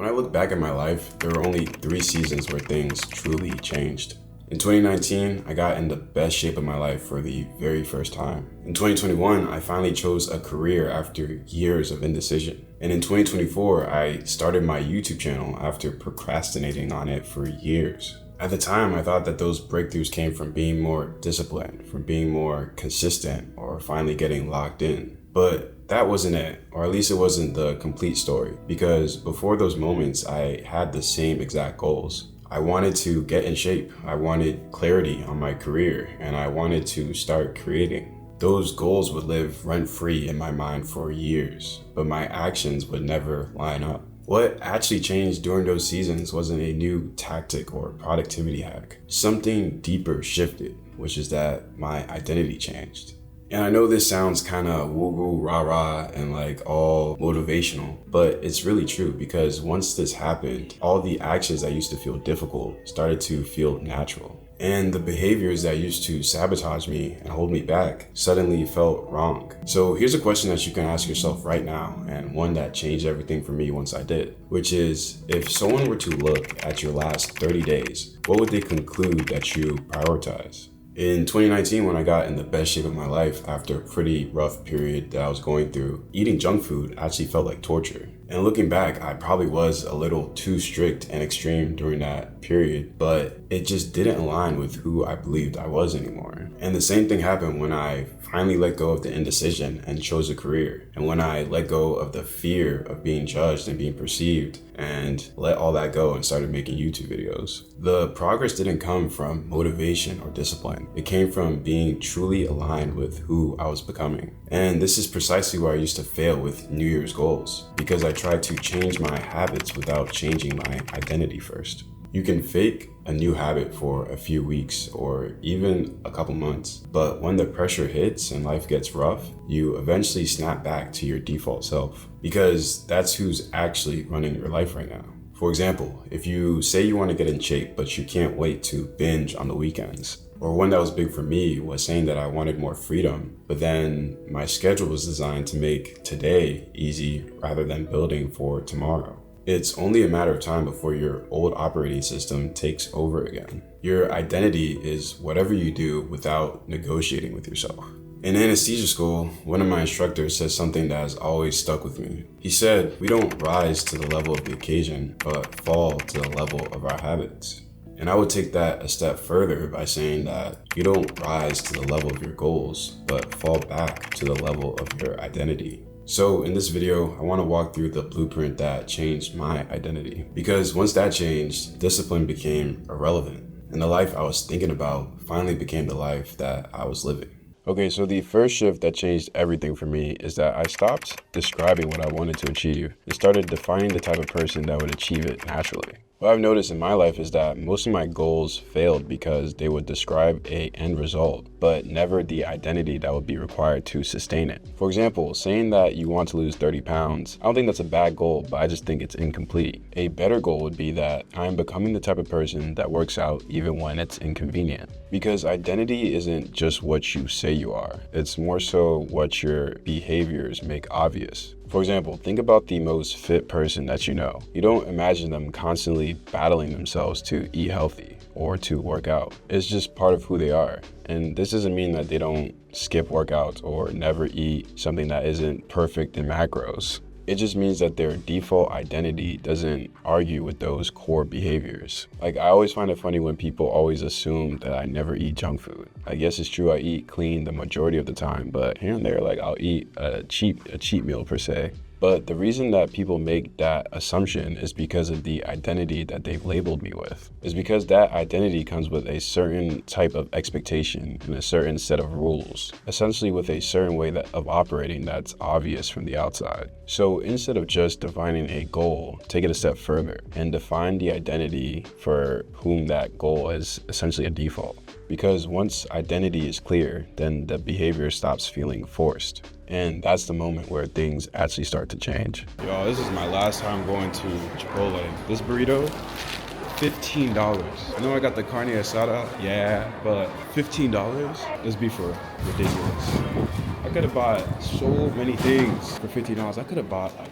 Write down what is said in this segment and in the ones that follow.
When I look back at my life, there were only 3 seasons where things truly changed. In 2019, I got in the best shape of my life for the very first time. In 2021, I finally chose a career after years of indecision. And in 2024, I started my YouTube channel after procrastinating on it for years. At the time, I thought that those breakthroughs came from being more disciplined, from being more consistent, or finally getting locked in. But that wasn't it, or at least it wasn't the complete story, because before those moments, I had the same exact goals. I wanted to get in shape, I wanted clarity on my career, and I wanted to start creating. Those goals would live rent-free in my mind for years, but my actions would never line up. What actually changed during those seasons wasn't a new tactic or productivity hack. Something deeper shifted, which is that my identity changed. And I know this sounds kind of woo-woo, rah-rah, and like all motivational, but it's really true because once this happened, all the actions that used to feel difficult started to feel natural. And the behaviors that used to sabotage me and hold me back suddenly felt wrong. So here's a question that you can ask yourself right now, and one that changed everything for me once I did, which is, if someone were to look at your last 30 days, what would they conclude that you prioritize? In 2019, when I got in the best shape of my life after a pretty rough period that I was going through, eating junk food actually felt like torture. And looking back, I probably was a little too strict and extreme during that period, but it just didn't align with who I believed I was anymore. And the same thing happened when I finally let go of the indecision and chose a career. And when I let go of the fear of being judged and being perceived and let all that go and started making YouTube videos. The progress didn't come from motivation or discipline. It came from being truly aligned with who I was becoming. And this is precisely where I used to fail with New Year's goals, because I tried to change my habits without changing my identity first. You can fake a new habit for a few weeks or even a couple months, but when the pressure hits and life gets rough, you eventually snap back to your default self, because that's who's actually running your life right now. For example, if you say you want to get in shape, but you can't wait to binge on the weekends. Or one that was big for me was saying that I wanted more freedom, but then my schedule was designed to make today easy rather than building for tomorrow. It's only a matter of time before your old operating system takes over again. Your identity is whatever you do without negotiating with yourself. In anesthesia school, one of my instructors said something that has always stuck with me. He said, "We don't rise to the level of the occasion, but fall to the level of our habits." And I would take that a step further by saying that you don't rise to the level of your goals, but fall back to the level of your identity. So in this video, I want to walk through the blueprint that changed my identity. Because once that changed, discipline became irrelevant. And the life I was thinking about finally became the life that I was living. Okay, so the first shift that changed everything for me is that I stopped describing what I wanted to achieve and started defining the type of person that would achieve it naturally. What I've noticed in my life is that most of my goals failed because they would describe an end result, but never the identity that would be required to sustain it. For example, saying that you want to lose 30 pounds, I don't think that's a bad goal, but I just think it's incomplete. A better goal would be that I am becoming the type of person that works out even when it's inconvenient. Because identity isn't just what you say you are, it's more so what your behaviors make obvious. For example, think about the most fit person that you know. You don't imagine them constantly battling themselves to eat healthy or to work out. It's just part of who they are. And this doesn't mean that they don't skip workouts or never eat something that isn't perfect in macros. It just means that their default identity doesn't argue with those core behaviors. Like, I always find it funny when people always assume that I never eat junk food. I guess it's true I eat clean the majority of the time, but here and there, like, I'll eat a cheat meal per se. But the reason that people make that assumption is because of the identity that they've labeled me with. It's because that identity comes with a certain type of expectation and a certain set of rules, essentially with a certain way of operating that's obvious from the outside. So instead of just defining a goal, take it a step further and define the identity for whom that goal is essentially a default. Because once identity is clear, then the behavior stops feeling forced. And that's the moment where things actually start to change. Yo, this is my last time going to Chipotle. This burrito, $15. I know I got the carne asada, yeah, but $15? This beef for ridiculous. I could have bought so many things for $15. I could have bought like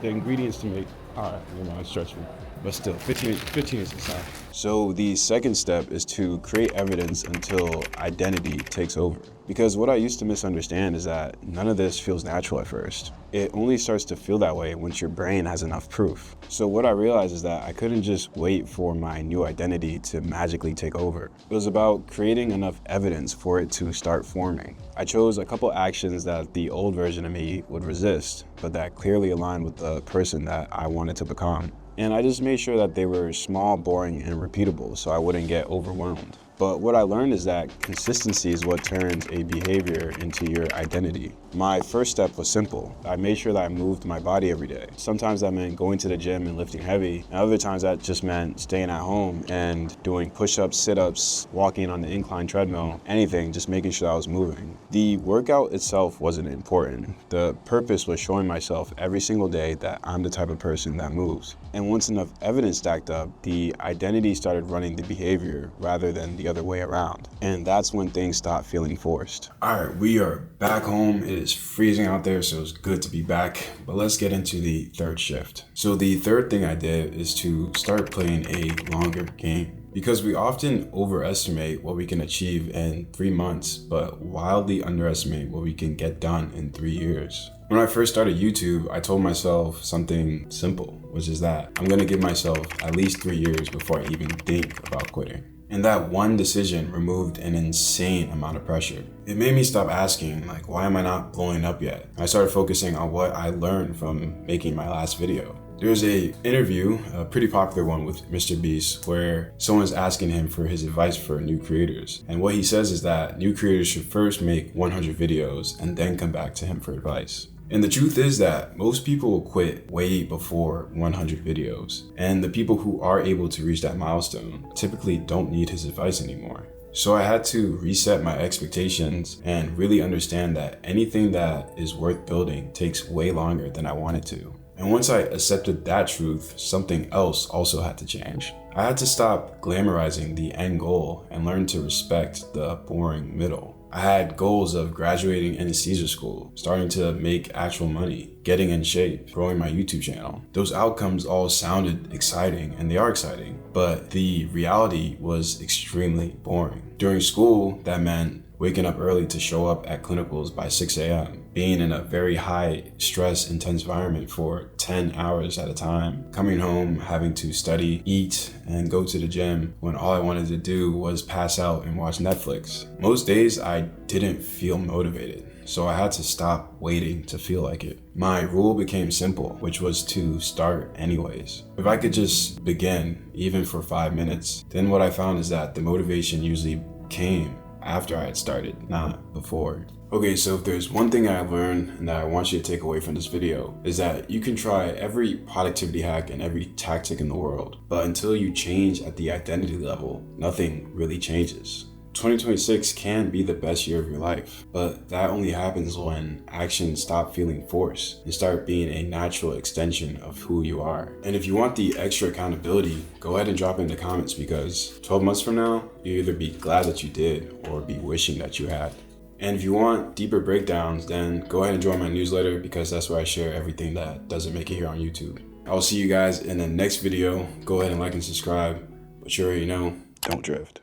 the ingredients to make All right, it's stressful. But still, 15 is insane. So the second step is to create evidence until identity takes over. Because what I used to misunderstand is that none of this feels natural at first. It only starts to feel that way once your brain has enough proof. So what I realized is that I couldn't just wait for my new identity to magically take over. It was about creating enough evidence for it to start forming. I chose a couple actions that the old version of me would resist, but that clearly aligned with the person that I wanted to become. And I just made sure that they were small, boring, and repeatable so I wouldn't get overwhelmed. But what I learned is that consistency is what turns a behavior into your identity. My first step was simple. I made sure that I moved my body every day. Sometimes that meant going to the gym and lifting heavy, and other times that just meant staying at home and doing push-ups, sit-ups, walking on the incline treadmill, anything, just making sure I was moving. The workout itself wasn't important. The purpose was showing myself every single day that I'm the type of person that moves. And once enough evidence stacked up, the identity started running the behavior rather than the other way around. And that's when things stopped feeling forced. All right, we are back home. It is freezing out there, so it's good to be back. But let's get into the third shift. So the third thing I did is to start playing a longer game. Because we often overestimate what we can achieve in 3 months, but wildly underestimate what we can get done in 3 years. When I first started YouTube, I told myself something simple, which is that I'm gonna give myself at least 3 years before I even think about quitting. And that one decision removed an insane amount of pressure. It made me stop asking, why am I not blowing up yet? I started focusing on what I learned from making my last video. There's an interview, a pretty popular one with Mr. Beast, where someone's asking him for his advice for new creators. And what he says is that new creators should first make 100 videos and then come back to him for advice. And the truth is that most people will quit way before 100 videos. And the people who are able to reach that milestone typically don't need his advice anymore. So I had to reset my expectations and really understand that anything that is worth building takes way longer than I wanted to. And once I accepted that truth, something else also had to change. I had to stop glamorizing the end goal and learn to respect the boring middle. I had goals of graduating anesthesia school, starting to make actual money, getting in shape, growing my YouTube channel. Those outcomes all sounded exciting, and they are exciting, but the reality was extremely boring. During school, that meant waking up early to show up at clinicals by 6 a.m., being in a very high stress, intense environment for 10 hours at a time, coming home, having to study, eat, and go to the gym when all I wanted to do was pass out and watch Netflix. Most days I didn't feel motivated, so I had to stop waiting to feel like it. My rule became simple, which was to start anyways. If I could just begin, even for 5 minutes, then what I found is that the motivation usually came after I had started, not before. Okay, so if there's one thing I learned and that I want you to take away from this video, is that you can try every productivity hack and every tactic in the world, but until you change at the identity level, nothing really changes. 2026 can be the best year of your life, but that only happens when actions stop feeling forced and start being a natural extension of who you are. And if you want the extra accountability, go ahead and drop it in the comments, because 12 months from now, you'll either be glad that you did or be wishing that you had. And if you want deeper breakdowns, then go ahead and join my newsletter, because that's where I share everything that doesn't make it here on YouTube. I'll see you guys in the next video. Go ahead and like and subscribe, but you already know, don't drift.